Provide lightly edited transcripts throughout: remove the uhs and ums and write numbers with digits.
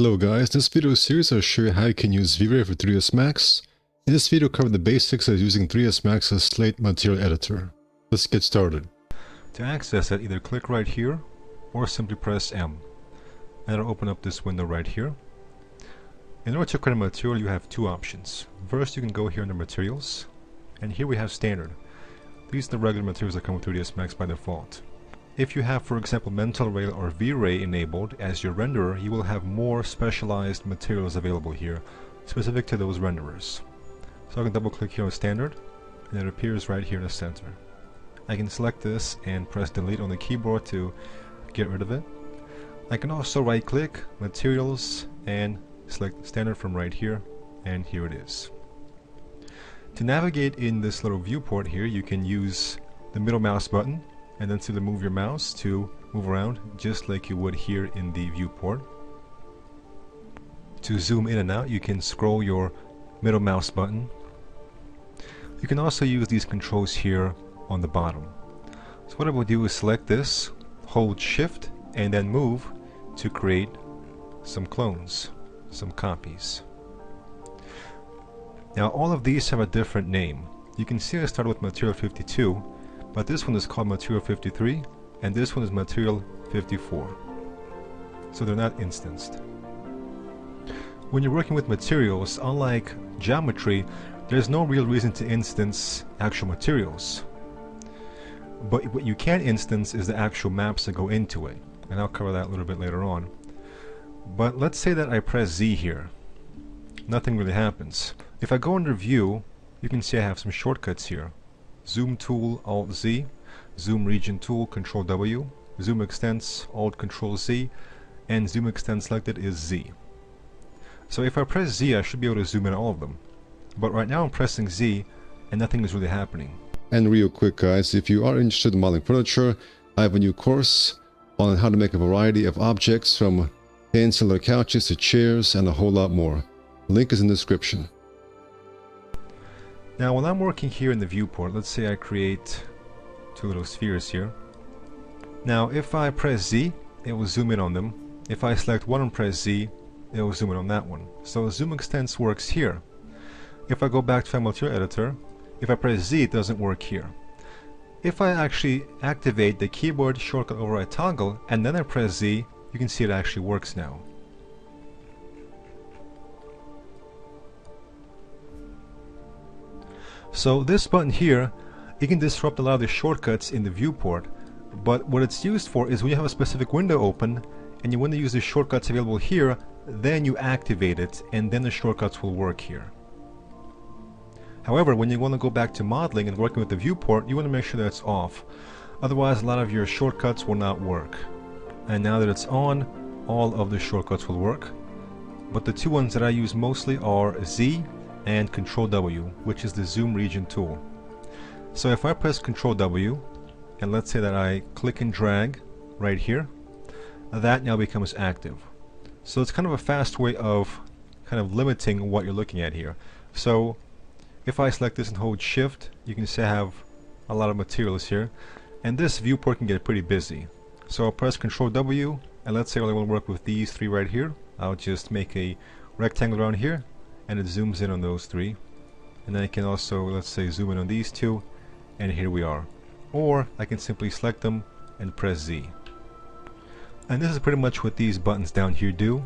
Hello guys, this video series I'll show you how you can use V-Ray for 3ds Max. In this video, cover the basics of using 3ds Max's Slate material editor. Let's get started. To access it, either click right here or simply press M. And it'll open up this window right here. In order to create a material, you have two options. First, you can go here under Materials, and here we have Standard. These are the regular materials that come with 3ds Max by default. If you have, for example, Mental Ray or V-Ray enabled as your renderer, you will have more specialized materials available here, specific to those renderers. So I can double click here on Standard, and it appears right here in the center. I can select this and press Delete on the keyboard to get rid of it. I can also right click, Materials, and select Standard from right here, and here it is. To navigate in this little viewport here, you can use the middle mouse button and then simply move your mouse to move around just like you would here in the viewport. To zoom in and out, you can scroll your middle mouse button. You can also use these controls here on the bottom. So what I will do is select this, hold Shift, and then move to create some clones, some copies. Now all of these have a different name. You can see I started with Material 52, but this one is called Material 53, and this one is Material 54. So they're not instanced. When you're working with materials, unlike geometry, there's no real reason to instance actual materials. But what you can instance is the actual maps that go into it, and I'll cover that a little bit later on. But let's say that I press Z here. Nothing really happens. If I go under View, you can see I have some shortcuts here. Zoom tool, Alt Z, Zoom region tool, Control W, Zoom extents, Alt Control Z, and Zoom extend selected is Z. So if I press Z, I should be able to zoom in all of them. But right now I'm pressing Z, and nothing is really happening. And real quick guys, if you are interested in modeling furniture, I have a new course on how to make a variety of objects from fancy leather couches to chairs and a whole lot more. Link is in the description. Now when I'm working here in the viewport, let's say I create two little spheres here. Now if I press Z, it will zoom in on them. If I select one and press Z, it will zoom in on that one. So zoom extents works here. If I go back to my material editor, if I press Z, it doesn't work here. If I actually activate the keyboard shortcut override toggle and then I press Z, you can see it actually works now. So this button here, it can disrupt a lot of the shortcuts in the viewport, but what it's used for is when you have a specific window open and you want to use the shortcuts available here, then you activate it and then the shortcuts will work here. However, when you want to go back to modeling and working with the viewport, you want to make sure that it's off. Otherwise, a lot of your shortcuts will not work. And now that it's on, all of the shortcuts will work. But the two ones that I use mostly are Z and Control W, which is the zoom region tool. So if I press Control W, and let's say that I click and drag right here, that now becomes active. So it's kind of a fast way of kind of limiting what you're looking at here. So if I select this and hold Shift, you can see I have a lot of materials here, and this viewport can get pretty busy. So I'll press Control W, and let's say I only want to work with these three right here. I'll just make a rectangle around here, and it zooms in on those three. And then I can also, let's say, zoom in on these two, and here we are. Or I can simply select them and press Z. And this is pretty much what these buttons down here do.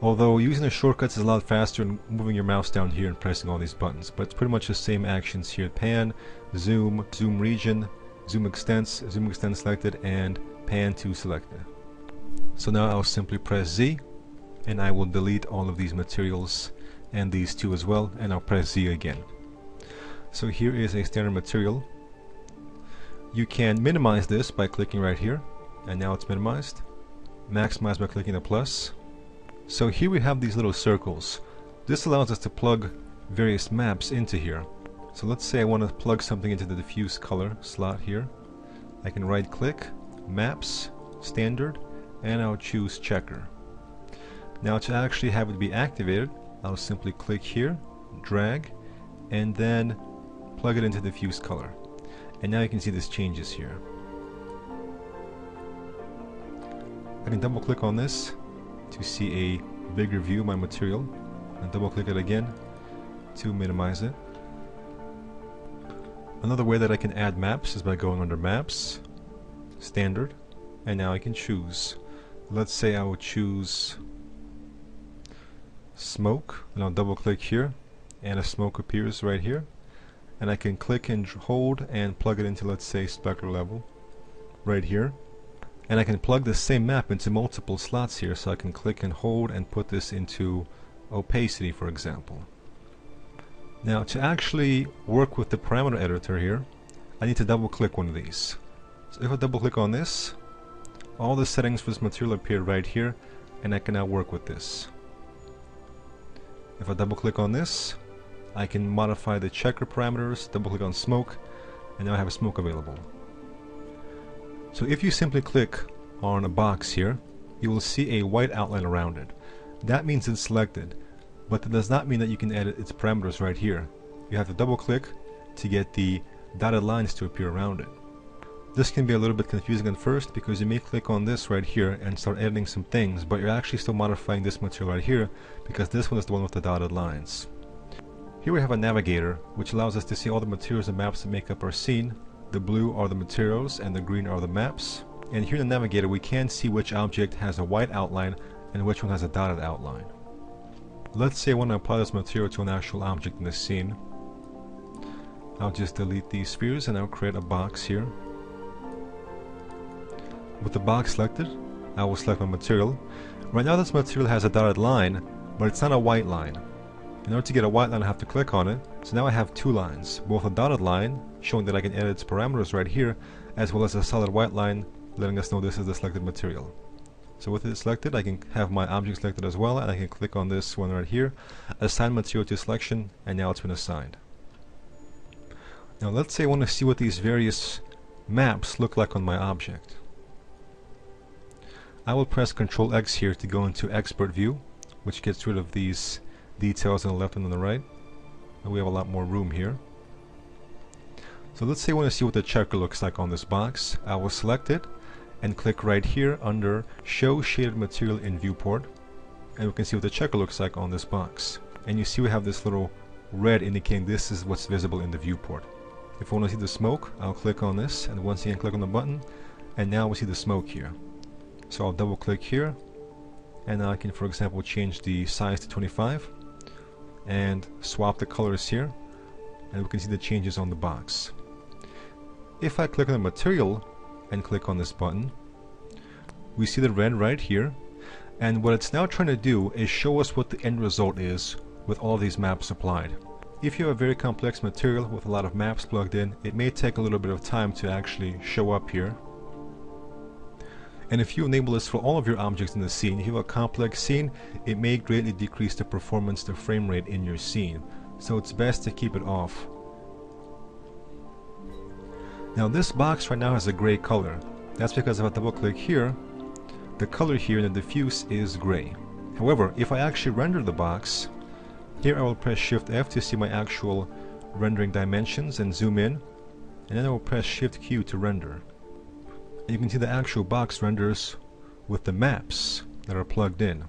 Although using the shortcuts is a lot faster than moving your mouse down here and pressing all these buttons. But it's pretty much the same actions here. Pan, zoom, zoom region, zoom extend selected, and pan to selected. So now I'll simply press Z, and I will delete all of these materials and these two as well, and I'll press Z again. So here is a standard material. You can minimize this by clicking right here, and now it's minimized. Maximize by clicking the plus. So here we have these little circles. This allows us to plug various maps into here. So let's say I want to plug something into the diffuse color slot here. I can right click, Maps, Standard, and I'll choose Checker. Now to actually have it be activated, I'll simply click here, drag, and then plug it into diffuse color. And now you can see this changes here. I can double click on this to see a bigger view of my material and double click it again to minimize it. Another way that I can add maps is by going under Maps, Standard, and now I can choose. Let's say I would choose Smoke, and I'll double click here, and a smoke appears right here. And I can click and hold and plug it into, let's say, specular level right here. And I can plug the same map into multiple slots here, so I can click and hold and put this into opacity, for example. Now, to actually work with the parameter editor here, I need to double click one of these. So if I double click on this, all the settings for this material appear right here, and I can now work with this. If I double click on this, I can modify the checker parameters, double click on smoke, and now I have a smoke available. So if you simply click on a box here, you will see a white outline around it. That means it's selected, but that does not mean that you can edit its parameters right here. You have to double click to get the dotted lines to appear around it. This can be a little bit confusing at first because you may click on this right here and start editing some things, but you're actually still modifying this material right here because this one is the one with the dotted lines. Here we have a navigator, which allows us to see all the materials and maps that make up our scene. The blue are the materials and the green are the maps. And here in the navigator we can see which object has a white outline and which one has a dotted outline. Let's say I want to apply this material to an actual object in this scene. I'll just delete these spheres and I'll create a box here. With the box selected, I will select my material. Right now this material has a dotted line, but it's not a white line. In order to get a white line I have to click on it, so now I have two lines, both a dotted line, showing that I can edit its parameters right here, as well as a solid white line, letting us know this is the selected material. So with it selected, I can have my object selected as well, and I can click on this one right here, assign material to selection, and now it's been assigned. Now let's say I want to see what these various maps look like on my object. I will press Ctrl X here to go into Expert View, which gets rid of these details on the left and on the right. And we have a lot more room here. So let's say I want to see what the checker looks like on this box. I will select it and click right here under Show Shaded Material in Viewport. And we can see what the checker looks like on this box. And you see we have this little red indicating this is what's visible in the viewport. If I want to see the smoke, I'll click on this and once again click on the button, and now we see the smoke here. So I'll double click here, and now I can, for example, change the size to 25 and swap the colors here, and we can see the changes on the box. If I click on the material and click on this button, we see the red right here, and what it's now trying to do is show us what the end result is with all these maps applied. If you have a very complex material with a lot of maps plugged in, it may take a little bit of time to actually show up here. And if you enable this for all of your objects in the scene, if you have a complex scene, it may greatly decrease the performance, the frame rate in your scene. So it's best to keep it off. Now this box right now has a gray color. That's because if I double click here, the color here in the diffuse is gray. However, if I actually render the box, here I will press Shift F to see my actual rendering dimensions and zoom in, and then I will press Shift Q to render. You can see the actual box renders with the maps that are plugged in.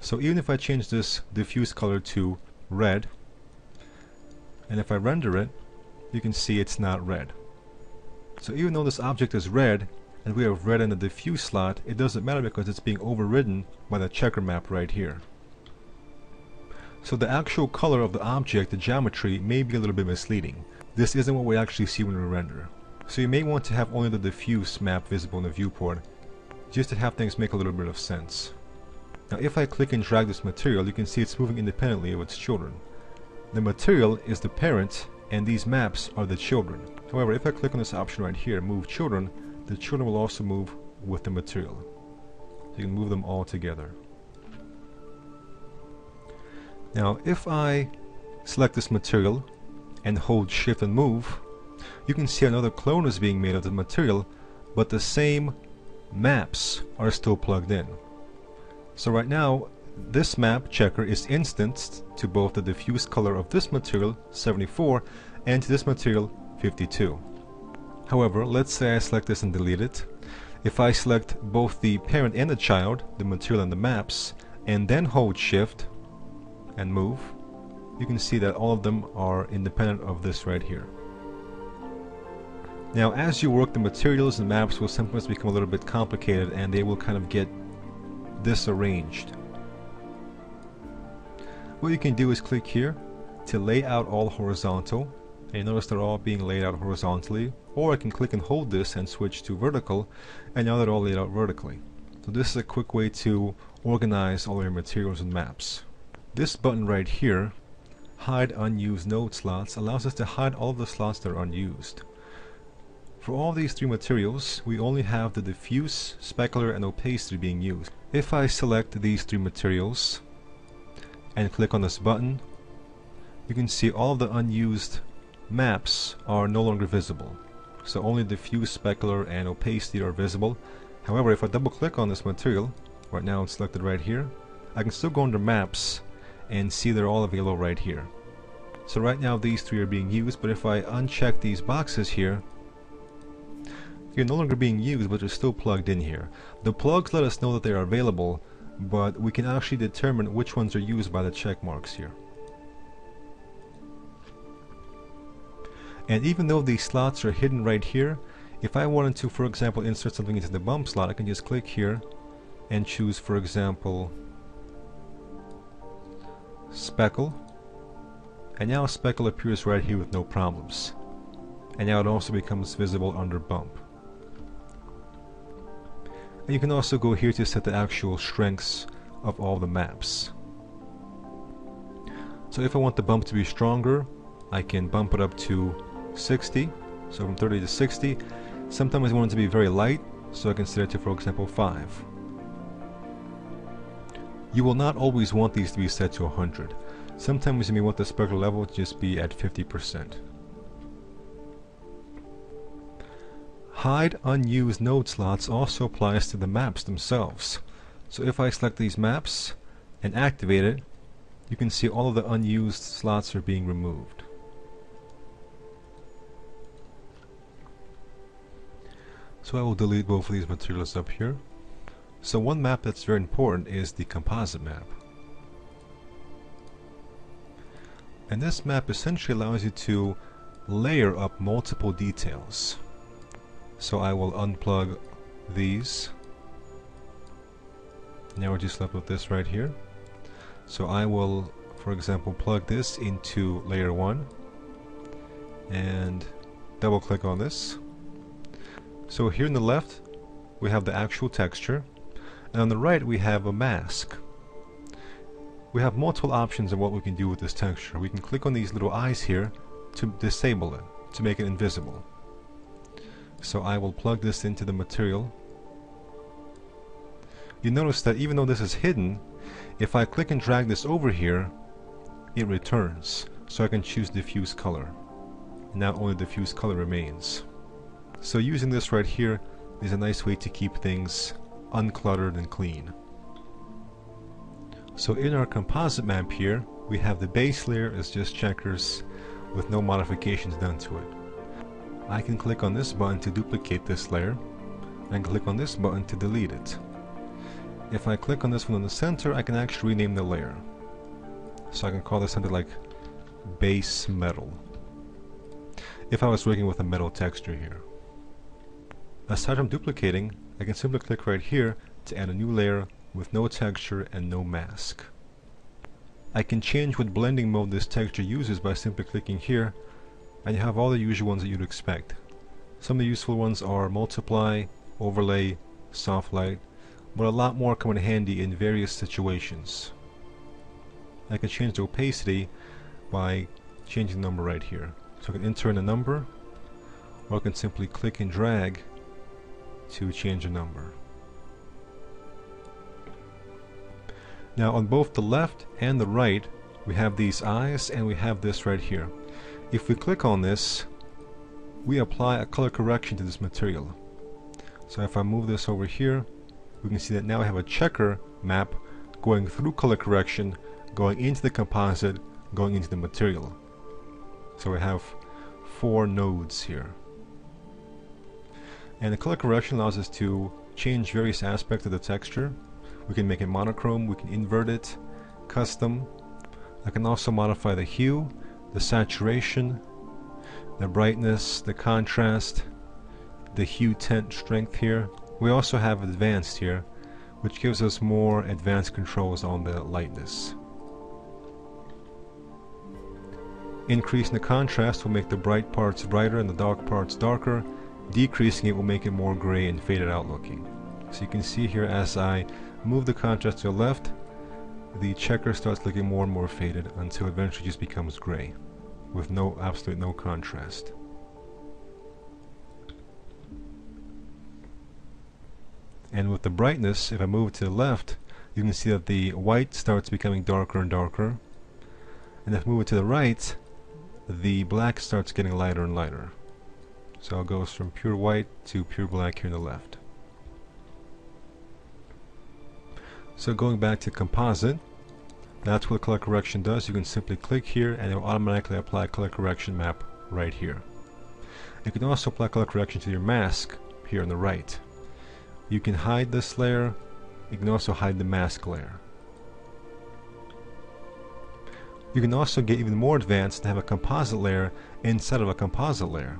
So even if I change this diffuse color to red, and if I render it, you can see it's not red. So even though this object is red, and we have red in the diffuse slot, it doesn't matter because it's being overridden by the checker map right here. So the actual color of the object, the geometry, may be a little bit misleading. This isn't what we actually see when we render. So you may want to have only the diffuse map visible in the viewport, just to have things make a little bit of sense. Now if I click and drag this material, you can see it's moving independently of its children. The material is the parent, and these maps are the children. However, if I click on this option right here, Move Children, the children will also move with the material. So you can move them all together. Now if I select this material and hold Shift and move, you can see another clone is being made of the material, but the same maps are still plugged in. So right now, this map checker is instanced to both the diffuse color of this material, 74, and to this material, 52. However, let's say I select this and delete it. If I select both the parent and the child, the material and the maps, and then hold shift and move, you can see that all of them are independent of this right here. Now as you work, the materials and maps will sometimes become a little bit complicated and they will kind of get disarranged. What you can do is click here to lay out all horizontal, and you notice they're all being laid out horizontally, or I can click and hold this and switch to vertical, and now they're all laid out vertically. So this is a quick way to organize all your materials and maps. This button right here, hide unused node slots, allows us to hide all of the slots that are unused. For all these three materials, we only have the diffuse, specular, and opacity being used. If I select these three materials and click on this button, you can see all of the unused maps are no longer visible. So only diffuse, specular, and opacity are visible. However, if I double click on this material, right now it's selected right here, I can still go under maps and see they're all available right here. So right now these three are being used, but if I uncheck these boxes here, they're no longer being used, but they're still plugged in here. The plugs let us know that they are available, but we can actually determine which ones are used by the check marks here. And even though these slots are hidden right here, if I wanted to, for example, insert something into the bump slot, I can just click here and choose, for example, speckle, and now speckle appears right here with no problems. And now it also becomes visible under bump. And you can also go here to set the actual strengths of all the maps. So if I want the bump to be stronger, I can bump it up to 60, so from 30 to 60. Sometimes I want it to be very light, so I can set it to, for example, 5. You will not always want these to be set to 100. Sometimes you may want the specular level to just be at 50%. Hide unused node slots also applies to the maps themselves. So if I select these maps and activate it, you can see all of the unused slots are being removed. So I will delete both of these materials up here. So one map that's very important is the composite map. And this map essentially allows you to layer up multiple details. So I will unplug these. Now we're just left with this right here. So I will, for example, plug this into layer 1 and double click on this. So here on the left we have the actual texture, and on the right we have a mask. We have multiple options of what we can do with this texture. We can click on these little eyes here to disable it, to make it invisible. So I will plug this into the material. You notice that even though this is hidden, if I click and drag this over here, it returns. So I can choose diffuse color. Now only diffuse color remains. So using this right here is a nice way to keep things uncluttered and clean. So in our composite map here, we have the base layer as just checkers with no modifications done to it. I can click on this button to duplicate this layer, and click on this button to delete it. If I click on this one in the center, I can actually rename the layer. So I can call this something like base metal, if I was working with a metal texture here. Aside from duplicating, I can simply click right here to add a new layer with no texture and no mask. I can change what blending mode this texture uses by simply clicking here, and you have all the usual ones that you'd expect. Some of the useful ones are multiply, overlay, soft light, but a lot more come in handy in various situations. I can change the opacity by changing the number right here. So I can enter in a number, or I can simply click and drag to change a number. Now on both the left and the right, we have these eyes and we have this right here. If we click on this, we apply a color correction to this material. So if I move this over here, we can see that now I have a checker map going through color correction, going into the composite, going into the material. So we have 4 nodes here. And the color correction allows us to change various aspects of the texture. We can make it monochrome, we can invert it, custom. I can also modify the hue, the saturation, the brightness, the contrast, the hue tint strength here. We also have advanced here, which gives us more advanced controls on the lightness. Increasing the contrast will make the bright parts brighter and the dark parts darker. Decreasing it will make it more gray and faded out looking. So you can see here, as I move the contrast to the left, the checker starts looking more and more faded until eventually just becomes gray with absolutely no contrast. And with the brightness, if I move it to the left, you can see that the white starts becoming darker and darker. And if I move it to the right, the black starts getting lighter and lighter. So it goes from pure white to pure black here on the left. So going back to composite, that's what color correction does. You can simply click here and it will automatically apply color correction map right here. You can also apply color correction to your mask here on the right. You can hide this layer. You can also hide the mask layer. You can also get even more advanced and have a composite layer inside of a composite layer.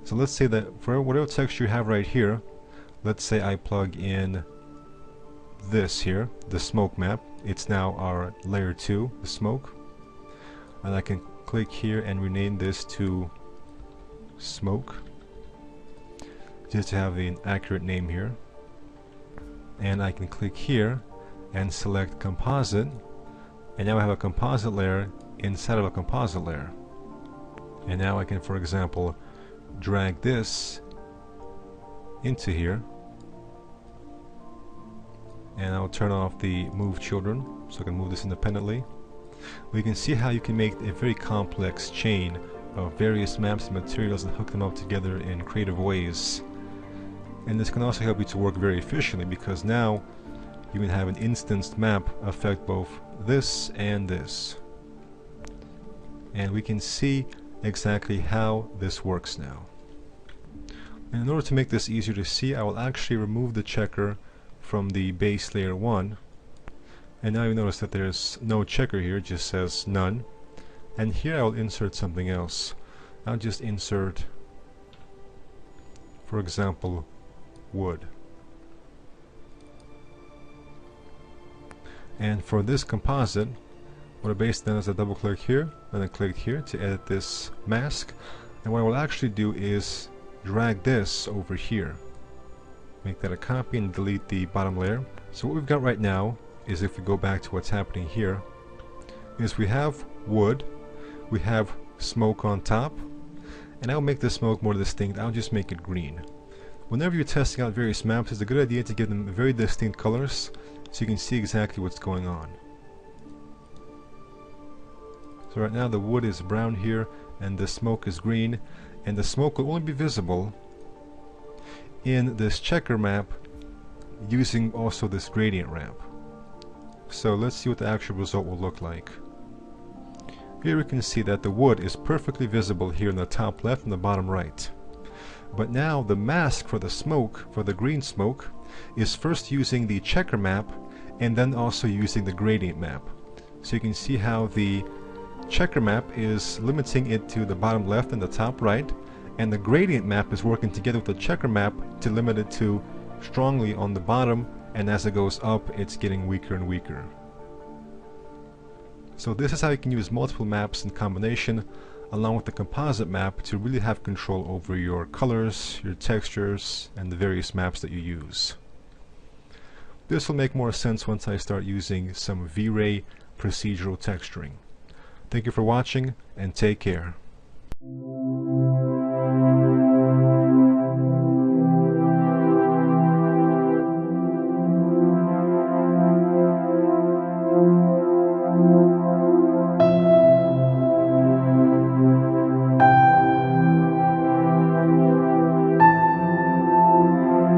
So let's say that for whatever texture you have right here, let's say I plug in this here, the smoke map. It's now our layer 2, the smoke. And I can click here and rename this to smoke, just to have an accurate name here. And I can click here and select composite, and now I have a composite layer inside of a composite layer. And now I can, for example, drag this into here, and I'll turn off the move children so I can move this independently. We can see how you can make a very complex chain of various maps and materials and hook them up together in creative ways. And this can also help you to work very efficiently, because now you can have an instanced map affect both this and this. And we can see exactly how this works now. And in order to make this easier to see, I will actually remove the checker from the base layer 1. And now you notice that there's no checker here, it just says none. And here I will insert something else. I'll just insert, for example, wood. And for this composite, what I basically done is I double click here and then click here to edit this mask. And what I will actually do is drag this over here, make that a copy, and delete the bottom layer. So what we've got right now is, if we go back to what's happening here, is we have wood, we have smoke on top, and I'll make the smoke more distinct. I'll just make it green. Whenever you're testing out various maps, it's a good idea to give them very distinct colors so you can see exactly what's going on. So right now the wood is brown here and the smoke is green, and the smoke will only be visible in this checker map using also this gradient ramp. So let's see what the actual result will look like. Here we can see that the wood is perfectly visible here in the top left and the bottom right. But now the mask for the smoke, for the green smoke, is first using the checker map and then also using the gradient map. So you can see how the checker map is limiting it to the bottom left and the top right, and the gradient map is working together with the checker map to limit it to strongly on the bottom, and as it goes up it's getting weaker and weaker. So this is how you can use multiple maps in combination along with the composite map to really have control over your colors, your textures, and the various maps that you use. This will make more sense once I start using some V-Ray procedural texturing. Thank you for watching, and take care.